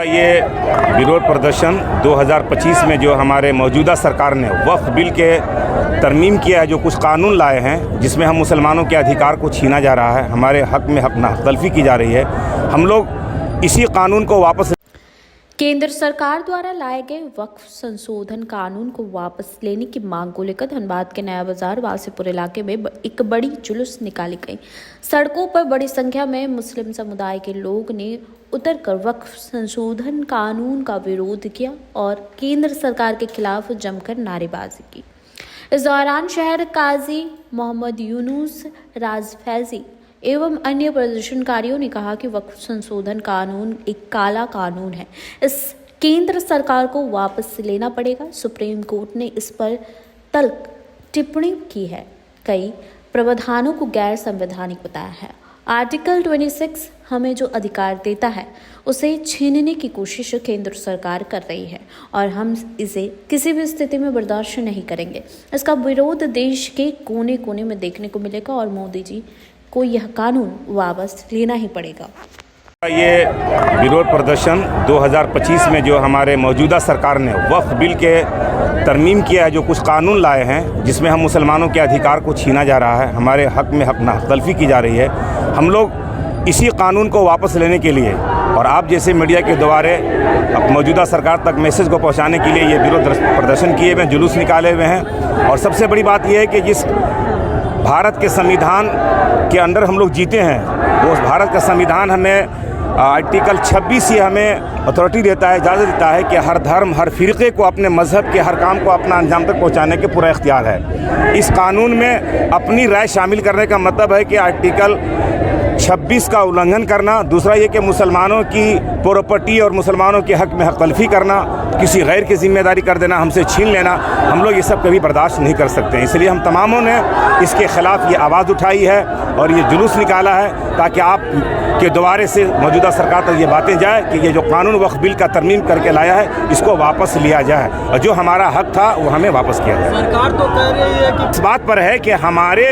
ये विरोध प्रदर्शन 2025 में जो हमारे मौजूदा सरकार ने वक्फ बिल के तरमीम किया है, जो कुछ कानून लाए हैं जिसमें हम मुसलमानों के अधिकार को छीना जा रहा है, हमारे हक में हक तलफी की जा रही है, हम लोग इसी कानून को वापस। केंद्र सरकार द्वारा लाए गए वक्फ संशोधन कानून को वापस लेने की मांग को लेकर धनबाद के नया बाजार वासीपुर इलाके में एक बड़ी जुलूस निकाली गई। सड़कों पर बड़ी संख्या में मुस्लिम समुदाय के लोग ने उतरकर वक्फ संशोधन कानून का विरोध किया और केंद्र सरकार के खिलाफ जमकर नारेबाजी की। इस दौरान शहर काजी मोहम्मद यूनुस राज फैजी एवं अन्य प्रदर्शनकारियों ने कहा कि वक्फ संशोधन कानून एक काला कानून है, इस केंद्र सरकार को वापस लेना पड़ेगा। सुप्रीम कोर्ट ने इस पर तल्ख टिप्पणी की है, कई प्रावधानों को गैर संवैधानिक बताया है। आर्टिकल 26 हमें जो अधिकार देता है उसे छीनने की कोशिश केंद्र सरकार कर रही है और हम इसे किसी भी स्थिति में बर्दाश्त नहीं करेंगे। इसका विरोध देश के कोने कोने में देखने को मिलेगा और मोदी जी को यह कानून वापस लेना ही पड़ेगा। ये विरोध प्रदर्शन 2025 में जो हमारे मौजूदा सरकार ने वक्फ बिल के तरमीम किया है, जो कुछ कानून लाए हैं जिसमें हम मुसलमानों के अधिकार को छीना जा रहा है, हमारे हक में हक तलफी की जा रही है, हम लोग इसी कानून को वापस लेने के लिए और आप जैसे मीडिया के द्वारे मौजूदा सरकार तक मैसेज को पहुंचाने के लिए ये विरोध प्रदर्शन किए हुए हैं, जुलूस निकाले हुए हैं। और सबसे बड़ी बात यह है कि जिस भारत के संविधान के अंदर हम लोग जीते हैं, वो भारत का संविधान हमें आर्टिकल 26 ये हमें अथॉरिटी देता है, इजाज़त देता है कि हर धर्म, हर फ़िरक़े को अपने मज़हब के हर काम को अपना अंजाम तक पहुंचाने के पूरा इख्तियार है। इस कानून में अपनी राय शामिल करने का मतलब है कि आर्टिकल 26 का उल्लंघन करना, दूसरा ये कि मुसलमानों की प्रॉपर्टी और मुसलमानों के हक में हक तलफी करना, किसी गैर की जिम्मेदारी कर देना, हमसे छीन लेना, हम लोग ये सब कभी बर्दाश्त नहीं कर सकते हैं। इसलिए हम तमामों ने इसके ख़िलाफ़ ये आवाज़ उठाई है और ये जुलूस निकाला है ताकि आप के द्वारे से मौजूदा सरकार तक ये बातें जाए कि ये जो कानून वक्फ बिल का तरमीम करके लाया है इसको वापस लिया जाए और जो हमारा हक था वो हमें वापस किया जाए। सरकार तो कह रही है कि इस बात पर है कि हमारे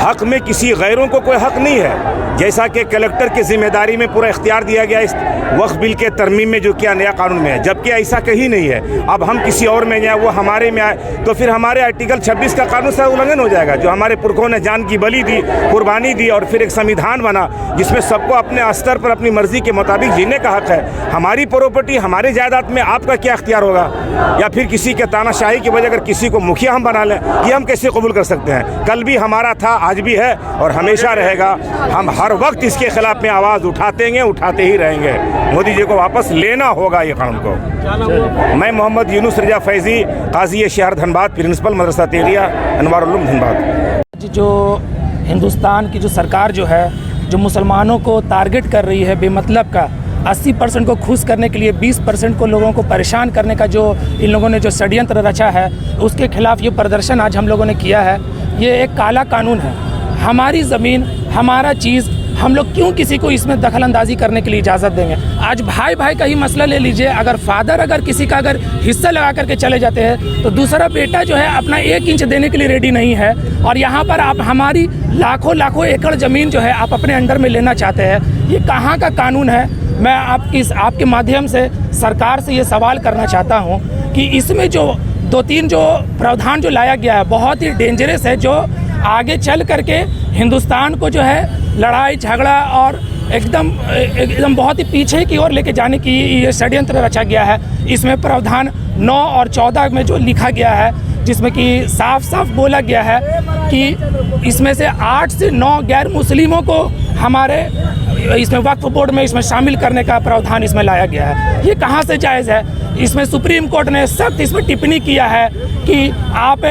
हक में किसी गैरों को कोई हक नहीं है, जैसा कि कलेक्टर की जिम्मेदारी में पूरा इख्तियार दिया गया इस वक्फ बिल के तरमीम में जो किया नया कानून में है, जबकि ऐसा कहीं नहीं है। अब हम किसी और में जाए, वो हमारे में आए तो फिर हमारे आर्टिकल 26 का कानून से उल्लंघन हो जाएगा। जो हमारे पुरखों ने जान की बलि दी, कुर्बानी दी और फिर एक संविधान बना जिसमें सबको अपने स्तर पर अपनी मर्जी के मुताबिक जीने का हक है। हमारी प्रॉपर्टी, हमारी जायदाद में आपका क्या इख्तियार होगा? या फिर किसी के तानाशाही की वजह अगर किसी को मुखिया हम बना लें, ये हम कैसे कबूल कर सकते हैं? कल भी हमारा था, आज भी है और हमेशा रहेगा। हम हर वक्त इसके खिलाफ में आवाज़ उठाते ही रहेंगे। मोदी जी को वापस लेना होगा ये कानून को। मैं मोहम्मद यूनुस रजा फैजी, काजी शहर धनबाद, प्रिंसिपल मदरसा तेलिया, अनवार उलूम धनबाद। जो हिंदुस्तान की जो सरकार जो है, जो मुसलमानों को टारगेट कर रही है बेमतलब का, 80% को खुश करने के लिए 20% को लोगों को परेशान करने का जो इन लोगों ने जो षड्यंत्र रचा है, उसके खिलाफ ये प्रदर्शन आज हम लोगों ने किया है। ये एक काला कानून है। हमारी ज़मीन, हमारा चीज़, हम लोग क्यों किसी को इसमें दखल अंदाजी करने के लिए इजाज़त देंगे? आज भाई भाई का ही मसला ले लीजिए, अगर फादर अगर किसी का अगर हिस्सा लगा करके चले जाते हैं तो दूसरा बेटा जो है अपना 1 इंच देने के लिए रेडी नहीं है। और यहाँ पर आप हमारी लाखों एकड़ ज़मीन जो है आप अपने अंडर में लेना चाहते हैं। ये कहाँ का कानून है? मैं आपके माध्यम से सरकार से ये सवाल करना चाहता हूँ कि इसमें जो 2-3 जो प्रावधान जो लाया गया है बहुत ही डेंजरस है, जो आगे चल करके हिंदुस्तान को जो है लड़ाई झगड़ा और एकदम बहुत ही पीछे की ओर लेके जाने की ये षड्यंत्र रचा गया है। इसमें प्रावधान 9 और 14 में जो लिखा गया है, जिसमें कि साफ बोला गया है कि इसमें से 8 से 9 गैर मुस्लिमों को हमारे इसमें वक्फ बोर्ड में इसमें शामिल करने का प्रावधान इसमें लाया गया है। ये कहाँ से जायज़ है? इसमें सुप्रीम कोर्ट ने सख्त इसमें टिप्पणी किया है कि आप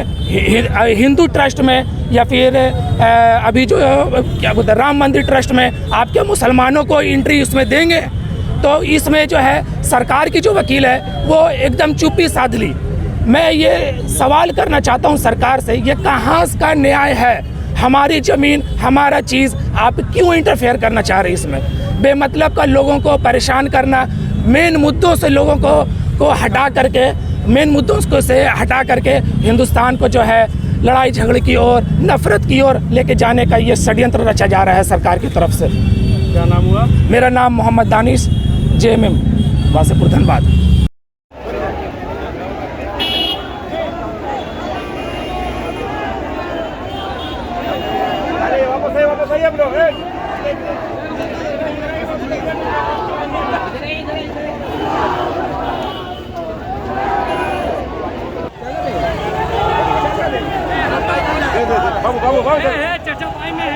हिंदू ट्रस्ट में या फिर अभी जो क्या बोलते हैं राम मंदिर ट्रस्ट में आप क्या मुसलमानों को एंट्री उसमें देंगे? तो इसमें जो है सरकार की जो वकील है वो एकदम चुप्पी साध ली। मैं ये सवाल करना चाहता हूँ सरकार से, ये कहाँ का न्याय है? हमारी ज़मीन, हमारा चीज़, आप क्यों इंटरफेयर करना चाह रहे हैं इसमें? बेमतलब का लोगों को परेशान करना, मेन मुद्दों से लोगों को हटा करके, मेन मुद्दों से हटा करके हिंदुस्तान को जो है लड़ाई झगड़े की ओर, नफरत की ओर लेके जाने का ये षड्यंत्र रचा जा रहा है सरकार की तरफ से। क्या नाम हुआ? मेरा नाम मोहम्मद दानिश, JMM। वासेपुर धनबाद। वापस आइए ब्रो। बाबू चर्चा पाई में है।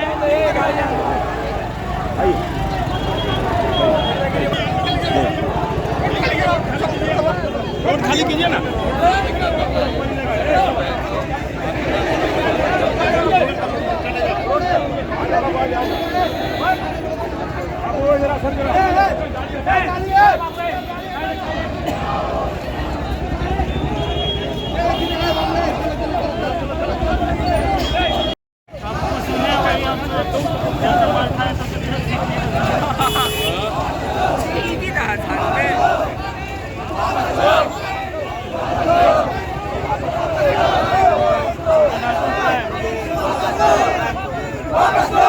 खाली कीजिए ना। वापस लो